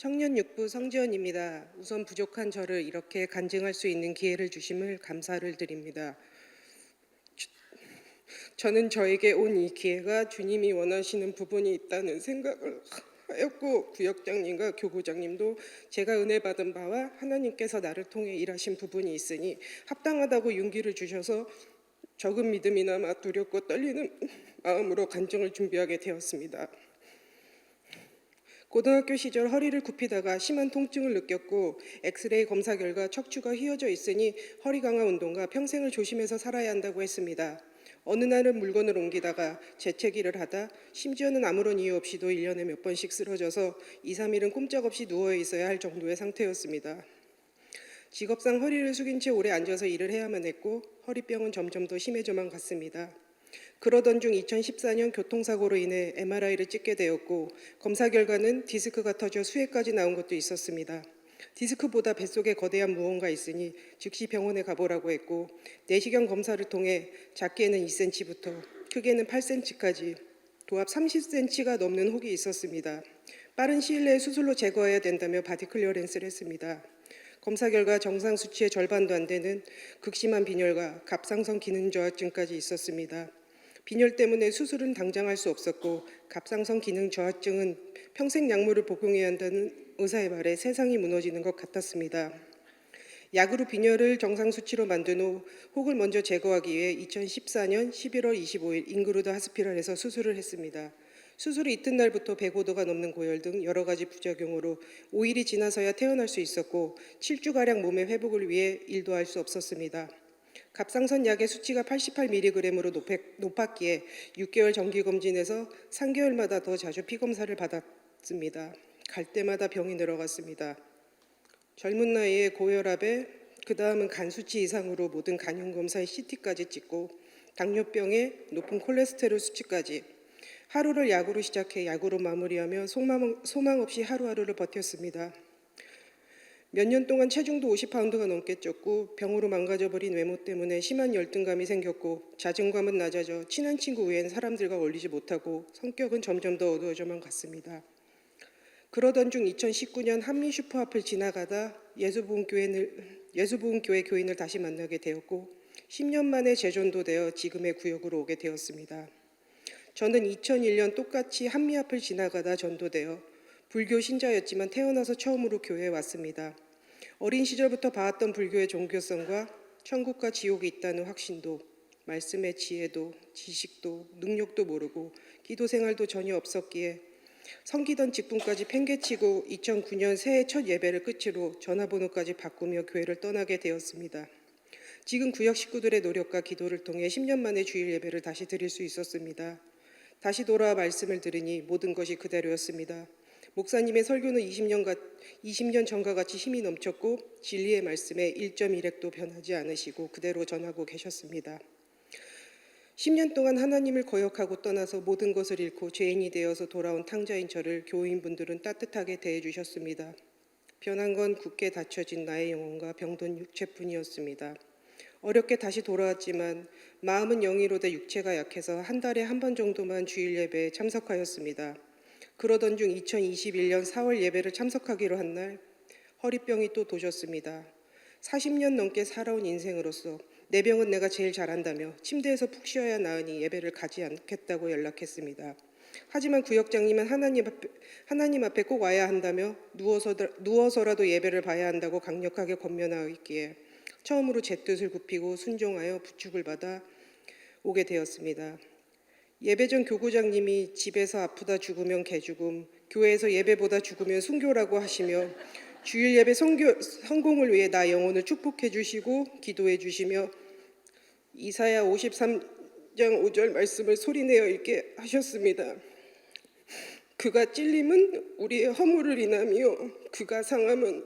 청년육부 성지연입니다. 우선 부족한 저를 이렇게 간증할 수 있는 기회를 주심을 감사를 드립니다. 저는 저에게 온 이 기회가 주님이 원하시는 부분이 있다는 생각을 하였고, 구역장님과 교구장님도 제가 은혜 받은 바와 하나님께서 나를 통해 일하신 부분이 있으니 합당하다고 용기를 주셔서 적은 믿음이나마 두렵고 떨리는 마음으로 간증을 준비하게 되었습니다. 고등학교 시절 허리를 굽히다가 심한 통증을 느꼈고, 엑스레이 검사 결과 척추가 휘어져 있으니 허리 강화 운동과 평생을 조심해서 살아야 한다고 했습니다. 어느 날은 물건을 옮기다가 재채기를 하다 심지어는 아무런 이유 없이도 1년에 몇 번씩 쓰러져서 2, 3일은 꼼짝없이 누워 있어야 할 정도의 상태였습니다. 직업상 허리를 숙인 채 오래 앉아서 일을 해야만 했고, 허리병은 점점 더 심해져만 갔습니다. 그러던 중 2014년 교통사고로 인해 MRI를 찍게 되었고, 검사 결과는 디스크가 터져 수액까지 나온 것도 있었습니다. 디스크보다 뱃속에 거대한 무언가 있으니 즉시 병원에 가보라고 했고, 내시경 검사를 통해 작게는 2cm부터 크게는 8cm까지 도합 30cm가 넘는 혹이 있었습니다. 빠른 시일 내에 수술로 제거해야 된다며 바디 클리어렌스를 했습니다. 검사 결과 정상 수치의 절반도 안 되는 극심한 빈혈과 갑상선 기능 저하증까지 있었습니다. 빈혈 때문에 수술은 당장 할 수 없었고, 갑상선 기능 저하증은 평생 약물을 복용해야 한다는 의사의 말에 세상이 무너지는 것 같았습니다. 약으로 빈혈을 정상 수치로 만든 후 혹을 먼저 제거하기 위해 2014년 11월 25일 인그루드 하스피럴에서 수술을 했습니다. 수술 이튿날부터 105도가 넘는 고열 등 여러 가지 부작용으로 5일이 지나서야 퇴원할 수 있었고, 7주가량 몸의 회복을 위해 일도 할 수 없었습니다. 갑상선 약의 수치가 88mg으로 높았기에 6개월 정기검진에서 3개월마다 더 자주 피검사를 받았습니다. 갈 때마다 병이 늘어갔습니다. 젊은 나이에 고혈압에 그 다음은 간 수치 이상으로 모든 간염검사에 CT까지 찍고, 당뇨병에 높은 콜레스테롤 수치까지 하루를 약으로 시작해 약으로 마무리하며 소망 없이 하루하루를 버텼습니다. 몇 년 동안 체중도 50파운드가 넘게 쪘고, 병으로 망가져버린 외모 때문에 심한 열등감이 생겼고, 자존감은 낮아져 친한 친구 외엔 사람들과 어울리지 못하고 성격은 점점 더 어두워져만 갔습니다. 그러던 중 2019년 한미 슈퍼 앞을 지나가다 예수부흥교회 교인을 다시 만나게 되었고, 10년 만에 재전도되어 지금의 구역으로 오게 되었습니다. 저는 2001년 똑같이 한미 앞을 지나가다 전도되어 불교 신자였지만 태어나서 처음으로 교회에 왔습니다. 어린 시절부터 봐왔던 불교의 종교성과 천국과 지옥이 있다는 확신도, 말씀의 지혜도, 지식도, 능력도 모르고 기도 생활도 전혀 없었기에 섬기던 직분까지 팽개치고 2009년 새해 첫 예배를 끝으로 전화번호까지 바꾸며 교회를 떠나게 되었습니다. 지금 구역 식구들의 노력과 기도를 통해 10년 만에 주일 예배를 다시 드릴 수 있었습니다. 다시 돌아와 말씀을 들으니 모든 것이 그대로였습니다. 목사님의 설교는 20년 전과 같이 힘이 넘쳤고, 진리의 말씀에 1.1핵도 변하지 않으시고 그대로 전하고 계셨습니다. 10년 동안 하나님을 거역하고 떠나서 모든 것을 잃고 죄인이 되어서 돌아온 탕자인 저를 교인분들은 따뜻하게 대해주셨습니다. 변한 건 굳게 닫혀진 나의 영혼과 병든 육체뿐이었습니다. 어렵게 다시 돌아왔지만 마음은 영이로 돼 육체가 약해서 한 달에 한 번 정도만 주일 예배에 참석하였습니다. 그러던 중 2021년 4월 예배를 참석하기로 한 날 허리병이 또 도졌습니다. 40년 넘게 살아온 인생으로서 내 병은 내가 제일 잘한다며 침대에서 푹 쉬어야 나으니 예배를 가지 않겠다고 연락했습니다. 하지만 구역장님은 하나님 앞에 꼭 와야 한다며 누워서라도 예배를 봐야 한다고 강력하게 권면하였기에 처음으로 제 뜻을 굽히고 순종하여 부축을 받아 오게 되었습니다. 예배 전 교구장님이 집에서 아프다 죽으면 개죽음, 교회에서 예배보다 죽으면 순교라고 하시며 주일 예배 성공을 위해 나 영혼을 축복해 주시고 기도해 주시며 이사야 53장 5절 말씀을 소리내어 읽게 하셨습니다. 그가 찔림은 우리의 허물을 인하며 그가 상함은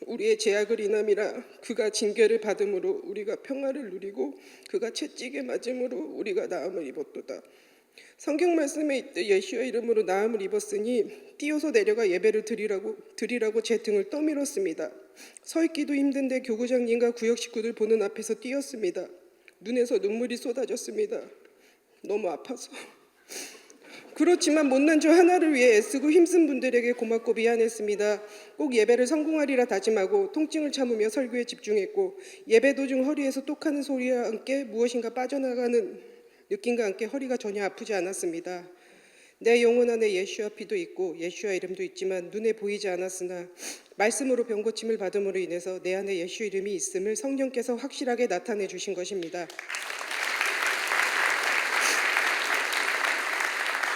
우리의 죄악을 인함이라. 그가 징계를 받음으로 우리가 평화를 누리고 그가 채찍에 맞음으로 우리가 나음을 입었도다. 성경 말씀에 있듯 예수의 이름으로 나음을 입었으니 뛰어서 내려가 예배를 드리라고 제 등을 떠밀었습니다. 서 있기도 힘든데 교구장님과 구역 식구들 보는 앞에서 뛰었습니다. 눈에서 눈물이 쏟아졌습니다. 너무 아파서. 그렇지만 못난 저 하나를 위해 애쓰고 힘쓴 분들에게 고맙고 미안했습니다. 꼭 예배를 성공하리라 다짐하고 통증을 참으며 설교에 집중했고 예배 도중 허리에서 똑하는 소리와 함께 무엇인가 빠져나가는 느낌과 함께 허리가 전혀 아프지 않았습니다. 내 영혼 안에 예수와 피도 있고 예수와 이름도 있지만 눈에 보이지 않았으나 말씀으로 병고침을 받음으로 인해서 내 안에 예수 이름이 있음을 성령께서 확실하게 나타내 주신 것입니다.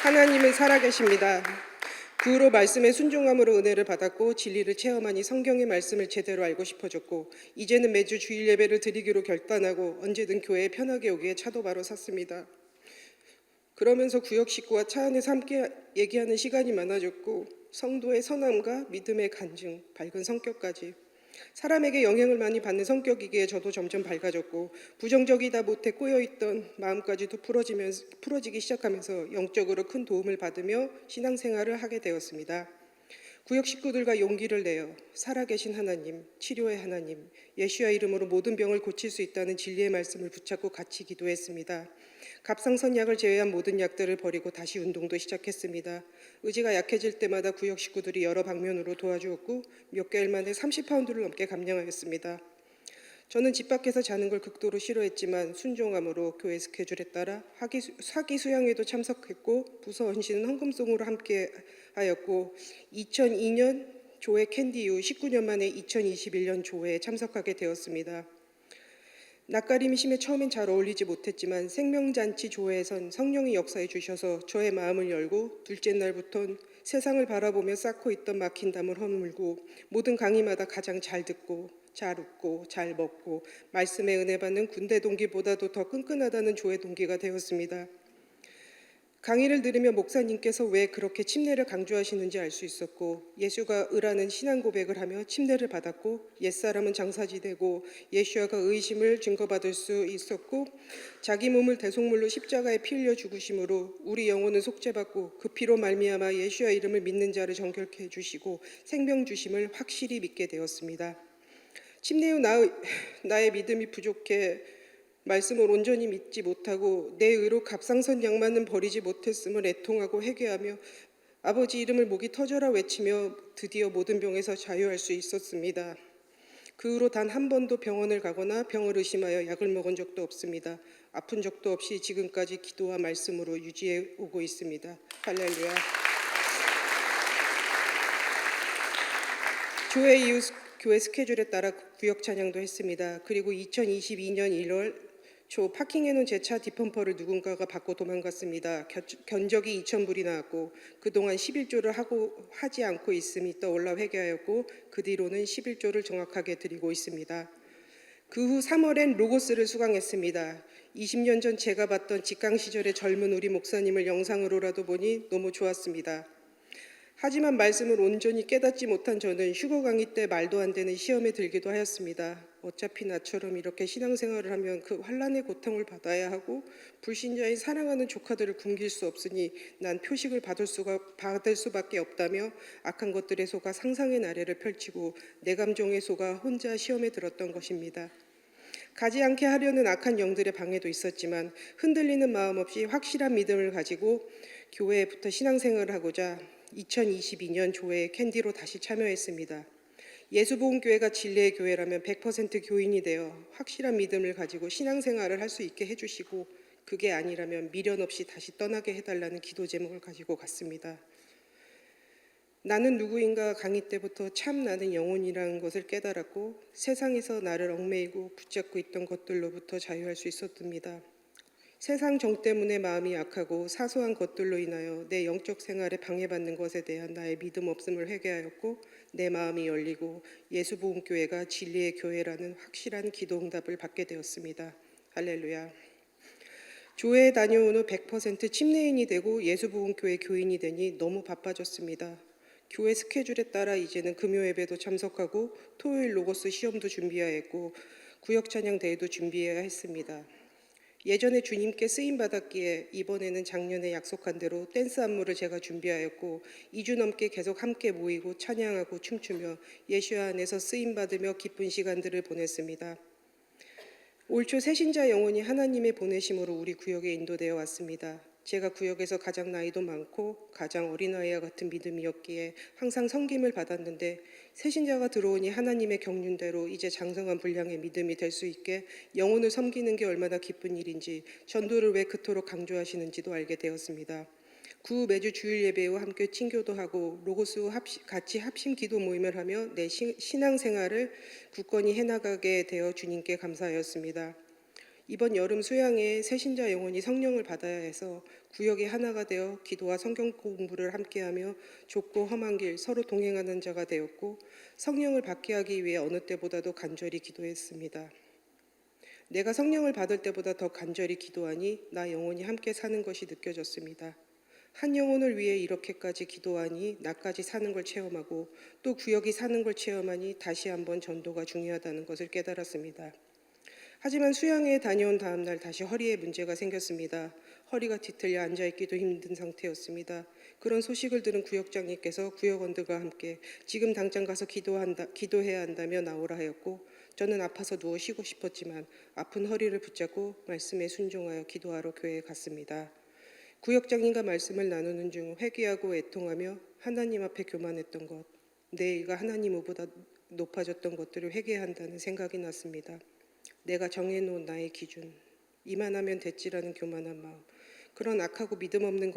하나님은 살아계십니다. 그 후로 말씀에 순종함으로 은혜를 받았고 진리를 체험하니 성경의 말씀을 제대로 알고 싶어졌고 이제는 매주 주일 예배를 드리기로 결단하고 언제든 교회에 편하게 오기에 차도 바로 섰습니다. 그러면서 구역 식구와 차 안에서 함께 얘기하는 시간이 많아졌고 성도의 선함과 믿음의 간증, 밝은 성격까지 사람에게 영향을 많이 받는 성격이기에 저도 점점 밝아졌고 부정적이다 못해 꼬여있던 마음까지도 풀어지기 시작하면서 영적으로 큰 도움을 받으며 신앙생활을 하게 되었습니다. 구역 식구들과 용기를 내어 살아계신 하나님, 치료의 하나님, 예수와 이름으로 모든 병을 고칠 수 있다는 진리의 말씀을 붙잡고 같이 기도했습니다. 갑상선 약을 제외한 모든 약들을 버리고 다시 운동도 시작했습니다. 의지가 약해질 때마다 구역 식구들이 여러 방면으로 도와주었고 몇 개월 만에 30파운드를 넘게 감량하였습니다. 저는 집 밖에서 자는 걸 극도로 싫어했지만 순종함으로 교회 스케줄에 따라 사기 수양회도 참석했고 부서 헌신은 헌금송으로 함께 하였고 2002년 조회 캔디 이후 19년 만에 2021년 조회에 참석하게 되었습니다. 낯가림이 심해 처음엔 잘 어울리지 못했지만 생명잔치 조회에선 성령이 역사해 주셔서 저의 마음을 열고 둘째 날부턴 세상을 바라보며 쌓고 있던 막힌 담을 허물고 모든 강의마다 가장 잘 듣고 잘 웃고 잘 먹고 말씀에 은혜 받는 군대 동기보다도 더 끈끈하다는 조회 동기가 되었습니다. 강의를 들으며 목사님께서 왜 그렇게 침례를 강조하시는지 알 수 있었고 예수가 의라는 신앙 고백을 하며 침례를 받았고 옛사람은 장사지되고 예수와가 의심을 증거받을 수 있었고 자기 몸을 대속물로 십자가에 피 흘려 죽으심으로 우리 영혼은 속죄받고 그 피로 말미암아 예수와 이름을 믿는 자를 정결케 해주시고 생명 주심을 확실히 믿게 되었습니다. 침례 후 나의 믿음이 부족해 말씀을 온전히 믿지 못하고 내 의로 갑상선 약만은 버리지 못했음을 애통하고 회개하며 아버지 이름을 목이 터져라 외치며 드디어 모든 병에서 자유할 수 있었습니다. 그 후로 단 한 번도 병원을 가거나 병을 의심하여 약을 먹은 적도 없습니다. 아픈 적도 없이 지금까지 기도와 말씀으로 유지해 오고 있습니다. 할렐루야. 조회 이후 교회 스케줄에 따라 구역 찬양도 했습니다. 그리고 2022년 1월 초 파킹해놓은 제 차 뒷범퍼를 누군가가 받고 도망갔습니다. 견적이 2,000불이 나왔고 그동안 11조를 하지 않고 있음이 떠올라 회개하였고 그 뒤로는 11조를 정확하게 드리고 있습니다. 그 후 3월엔 로고스를 수강했습니다. 20년 전 제가 봤던 직강 시절의 젊은 우리 목사님을 영상으로라도 보니 너무 좋았습니다. 하지만 말씀을 온전히 깨닫지 못한 저는 휴거 강의 때 말도 안 되는 시험에 들기도 하였습니다. 어차피 나처럼 이렇게 신앙생활을 하면 그 환난의 고통을 받아야 하고 불신자인 사랑하는 조카들을 굶길 수 없으니 난 표식을 받을 수밖에 없다며 악한 것들에 속아 상상의 나래를 펼치고 내 감정에 속아 혼자 시험에 들었던 것입니다. 가지 않게 하려는 악한 영들의 방해도 있었지만 흔들리는 마음 없이 확실한 믿음을 가지고 교회부터 신앙생활을 하고자 2022년 조회에 캔디로 다시 참여했습니다. 예수복음교회가 진리의 교회라면 100% 교인이 되어 확실한 믿음을 가지고 신앙생활을 할 수 있게 해주시고 그게 아니라면 미련 없이 다시 떠나게 해달라는 기도 제목을 가지고 갔습니다. 나는 누구인가 강의 때부터 참 나는 영혼이라는 것을 깨달았고 세상에서 나를 얽매이고 붙잡고 있던 것들로부터 자유할 수 있었습니다. 세상 정 때문에 마음이 약하고 사소한 것들로 인하여 내 영적 생활에 방해받는 것에 대한 나의 믿음 없음을 회개하였고 내 마음이 열리고 예수복음교회가 진리의 교회라는 확실한 기도 응답을 받게 되었습니다. 할렐루야. 조회에 다녀온 후 100% 침례인이 되고 예수복음교회 교인이 되니 너무 바빠졌습니다. 교회 스케줄에 따라 이제는 금요 예배도 참석하고 토요일 로고스 시험도 준비해야 했고 구역 찬양 대회도 준비해야 했습니다. 예전에 주님께 쓰임 받았기에 이번에는 작년에 약속한 대로 댄스 안무를 제가 준비하였고 2주 넘게 계속 함께 모이고 찬양하고 춤추며 예수 안에서 쓰임 받으며 기쁜 시간들을 보냈습니다. 올 초 새신자 영혼이 하나님의 보내심으로 우리 구역에 인도되어 왔습니다. 제가 구역에서 가장 나이도 많고 가장 어린아이와 같은 믿음이었기에 항상 섬김을 받았는데 새신자가 들어오니 하나님의 경륜대로 이제 장성한 분량의 믿음이 될 수 있게 영혼을 섬기는 게 얼마나 기쁜 일인지, 전도를 왜 그토록 강조하시는지도 알게 되었습니다. 구 매주 주일 예배와 함께 친교도 하고 로고스 같이 합심 기도 모임을 하며 내 신앙생활을 굳건히 해나가게 되어 주님께 감사하였습니다. 이번 여름 수양에 새신자 영혼이 성령을 받아야 해서 구역이 하나가 되어 기도와 성경 공부를 함께하며 좁고 험한 길 서로 동행하는 자가 되었고, 성령을 받게 하기 위해 어느 때보다도 간절히 기도했습니다. 내가 성령을 받을 때보다 더 간절히 기도하니 나 영혼이 함께 사는 것이 느껴졌습니다. 한 영혼을 위해 이렇게까지 기도하니 나까지 사는 걸 체험하고 또 구역이 사는 걸 체험하니 다시 한번 전도가 중요하다는 것을 깨달았습니다. 하지만 수양회에 다녀온 다음 날 다시 허리에 문제가 생겼습니다. 허리가 뒤틀려 앉아있기도 힘든 상태였습니다. 그런 소식을 들은 구역장님께서 구역원들과 함께 지금 당장 가서 기도해야 한다며 나오라 하였고, 저는 아파서 누워 쉬고 싶었지만 아픈 허리를 붙잡고 말씀에 순종하여 기도하러 교회에 갔습니다. 구역장님과 말씀을 나누는 중 회개하고 애통하며 하나님 앞에 교만했던 것, 내 일과 하나님 보다 높아졌던 것들을 회개한다는 생각이 났습니다. 내가 정해놓은 나의 기준, 이만하면 됐지라는 교만한 마음, 그런 악하고 믿음 없는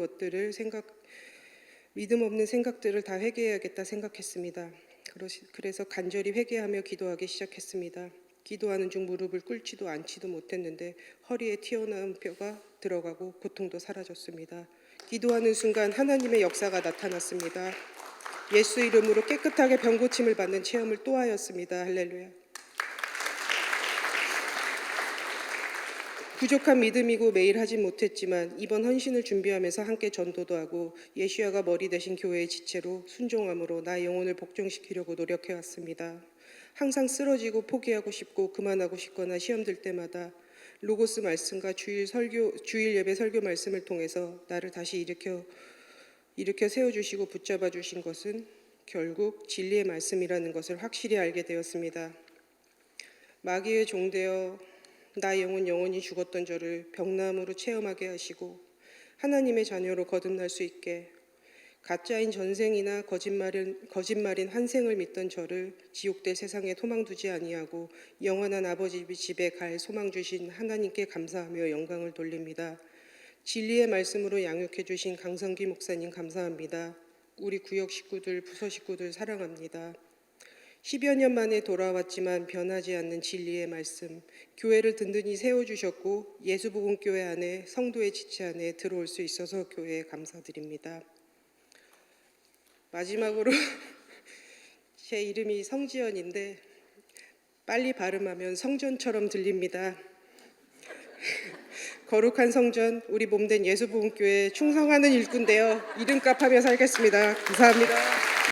생각들을 다 회개해야겠다 생각했습니다. 그래서 간절히 회개하며 기도하기 시작했습니다. 기도하는 중 무릎을 꿇지도 앉지도 못했는데 허리에 튀어나온 뼈가 들어가고 고통도 사라졌습니다. 기도하는 순간 하나님의 역사가 나타났습니다. 예수 이름으로 깨끗하게 병고침을 받는 체험을 또 하였습니다. 할렐루야. 부족한 믿음이고 매일 하진 못했지만 이번 헌신을 준비하면서 함께 전도도 하고 예수야가 머리 대신 교회의 지체로 순종함으로 나의 영혼을 복종시키려고 노력해왔습니다. 항상 쓰러지고 포기하고 싶고 그만하고 싶거나 시험 들 때마다 로고스 말씀과 주일 예배 설교 말씀을 통해서 나를 다시 일으켜 세워주시고 붙잡아 주신 것은 결국 진리의 말씀이라는 것을 확실히 알게 되었습니다. 마귀의 종되어 나 영혼이 죽었던 저를 병남으로 체험하게 하시고 하나님의 자녀로 거듭날 수 있게, 가짜인 전생이나 거짓말인 환생을 믿던 저를 지옥될 세상에 도망 두지 아니하고 영원한 아버지 집에 갈 소망 주신 하나님께 감사하며 영광을 돌립니다. 진리의 말씀으로 양육해 주신 강성기 목사님 감사합니다. 우리 구역 식구들, 부서 식구들 사랑합니다. 10여 년 만에 돌아왔지만 변하지 않는 진리의 말씀, 교회를 든든히 세워주셨고 예수복음교회 안에, 성도의 지체 안에 들어올 수 있어서 교회에 감사드립니다. 마지막으로 제 이름이 성지연인데 빨리 발음하면 성전처럼 들립니다. 거룩한 성전, 우리 몸된 예수복음교회에 충성하는 일꾼 되어 이름값 하며 살겠습니다. 감사합니다.